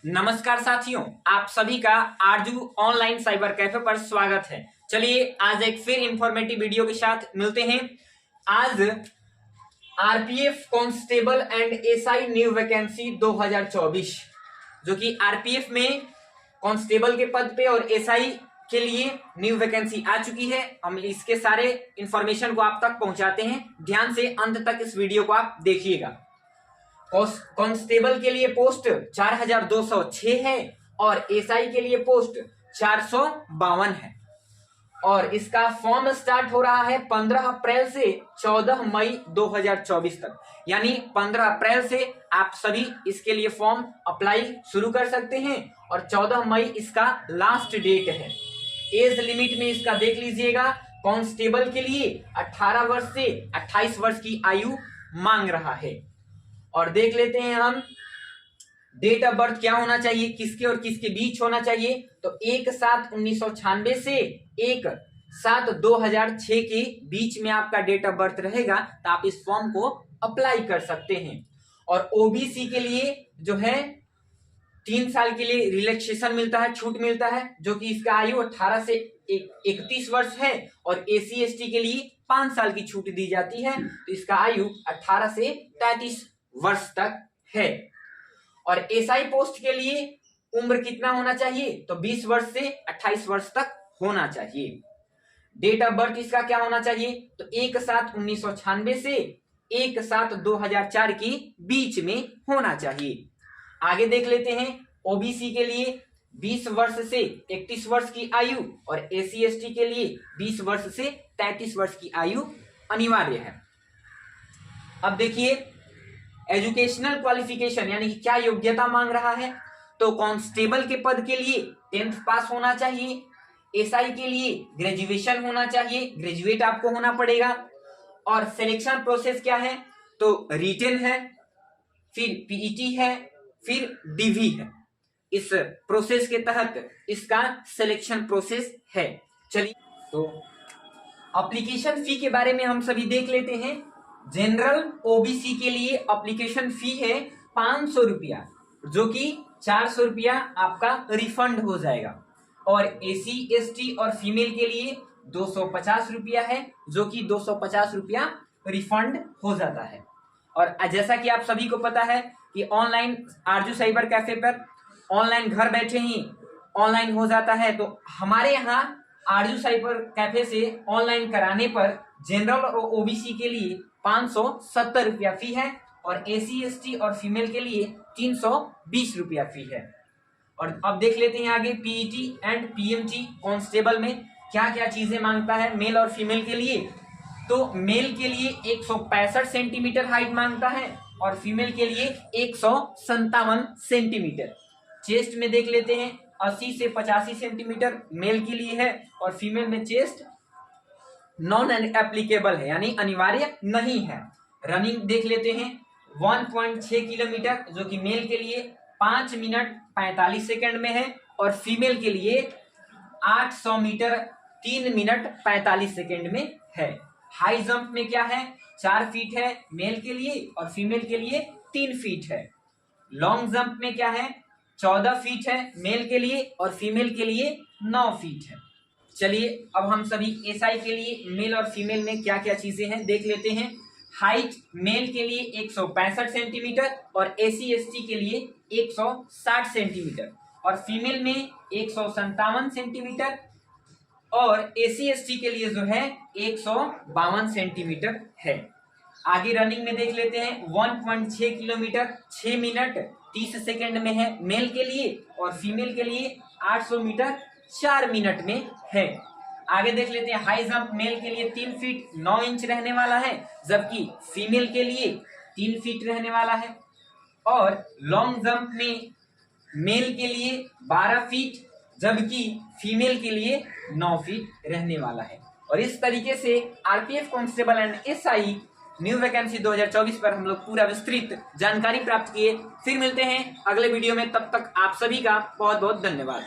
नमस्कार साथियों, आप सभी का आरजू ऑनलाइन साइबर कैफे पर स्वागत है। चलिए आज एक फिर इंफॉर्मेटिव वीडियो के साथ मिलते हैं। आज RPF constable and SI new vacancy 2024 जो कि आरपीएफ में कांस्टेबल के पद पे और एसआई के लिए न्यू वैकेंसी आ चुकी है। हम इसके सारे इंफॉर्मेशन को आप तक पहुंचाते हैं। ध्यान से अंत तक इस वीडियो को आप देखिएगा। कांस्टेबल के लिए पोस्ट 4206 है और एसआई के लिए पोस्ट 452 है और इसका फॉर्म स्टार्ट हो रहा है 15 अप्रैल से 14 मई 2024 तक। यानी 15 अप्रैल से आप सभी इसके लिए फॉर्म अप्लाई शुरू कर सकते हैं और 14 मई इसका लास्ट डेट है। एज लिमिट में इसका देख लीजिएगा, कांस्टेबल के लिए 18 वर्ष से 28 वर्ष की आयु मांग रहा है। और देख लेते हैं हम डेट ऑफ बर्थ क्या होना चाहिए, किसके और किसके बीच होना चाहिए। तो 1/7/1996 से 1/7/2006 के बीच में आपका डेट ऑफ बर्थ रहेगा तो आप इस फॉर्म को अप्लाई कर सकते हैं। और ओबीसी के लिए जो है 3 साल के लिए रिलैक्सेशन मिलता है, छूट मिलता है, जो कि इसका आयु 18 से 31 वर्ष है। और एसी एसटी के लिए 5 साल की छूट दी जाती है, तो इसका आयु 18 से 33 वर्ष तक है। और एसआई पोस्ट के लिए उम्र कितना होना चाहिए, तो 20 वर्ष से 28 वर्ष तक होना चाहिए। डेट ऑफ बर्थ इसका क्या होना चाहिए, तो 1/7/1996 से 1/7/2004 के बीच में होना चाहिए। आगे देख लेते हैं, ओबीसी के लिए 20 वर्ष से 31 वर्ष की आयु और एसी एसटी के लिए 20 वर्ष से 33 वर्ष की आयु अनिवार्य है। अब देखिए एजुकेशनल क्वालिफिकेशन यानी कि क्या योग्यता मांग रहा है। तो कांस्टेबल के पद के लिए 10th पास होना चाहिए, एसआई के लिए ग्रेजुएशन होना चाहिए, ग्रेजुएट आपको होना पड़ेगा। और सिलेक्शन प्रोसेस क्या है, तो रिटन है, फिर पीईटी है, फिर डीवी है। इस प्रोसेस के तहत इसका सिलेक्शन प्रोसेस है। चलिए तो एप्लीकेशन फी के बारे में हम सभी देख लेते हैं। जनरल ओबीसी के लिए एप्लीकेशन फी है 500 रुपया, जो कि 400 रुपया आपका रिफंड हो जाएगा। और एसी एसटी और फीमेल के लिए 250 रुपया है, जो कि 250 रुपया रिफंड हो जाता है। और जैसा कि आप सभी को पता है कि ऑनलाइन आरजू साइबर कैफे पर ऑनलाइन घर बैठे ही ऑनलाइन हो जाता है। तो हमारे यहाँ आरजू साइबर कैफे से ऑनलाइन कराने पर जनरल और ओबीसी के लिए 570 रुपया फी है और एसी एसटी और फीमेल के लिए 320 रुपया फी है। और अब देख लेते हैं आगे पीईटी एंड पीएमटी कांस्टेबल में क्या क्या चीजें मांगता है मेल और फीमेल के लिए। तो मेल के लिए 165 सेंटीमीटर हाइट मांगता है और फीमेल के लिए 157 सेंटीमीटर। चेस्ट में देख लेते हैं 80 से 85 सेंटीमीटर मेल के लिए है और फीमेल में चेस्ट नॉन एप्लीकेबल है, यानी अनिवार्य नहीं है। रनिंग देख लेते हैं 1.6 किलोमीटर, जो कि मेल के लिए 5 मिनट 45 सेकंड में है और फीमेल के लिए 800 मीटर 3 मिनट 45 सेकंड में है। हाई जंप में क्या है, 4 फीट है मेल के लिए और फीमेल के लिए 3 फीट है। लॉन्ग जंप में क्या है, 14 फीट है मेल के लिए और फीमेल के लिए 9 फीट है। चलिए अब हम सभी एसआई के लिए मेल और फीमेल में क्या क्या चीजें हैं देख लेते हैं। हाइट मेल के लिए 165 सेंटीमीटर और एसी एसटी के लिए 160 सेंटीमीटर और फीमेल में 157 सेंटीमीटर और एसी एसटी के लिए जो है 152 सेंटीमीटर है। आगे रनिंग में देख लेते हैं 1.6 किलोमीटर 6 मिनट 30 सेकंड में है मेल के लिए और फीमेल के लिए 800 मीटर 4 मिनट में है। आगे देख लेते हैं हाई जंप मेल के लिए 3 फीट 9 इंच रहने वाला है, जबकि फीमेल के लिए 3 फीट रहने वाला है। और लॉन्ग जंप में मेल के लिए 12 फीट जबकि फीमेल के लिए 9 फीट रहने वाला है। और इस तरीके से RPF constable and SI new vacancy 2024 पर हम लोग पूरा विस्तृत जानकारी प्राप्त किए। फिर मिलते हैं अगले वीडियो में, तब तक आप सभी का बहुत बहुत धन्यवाद।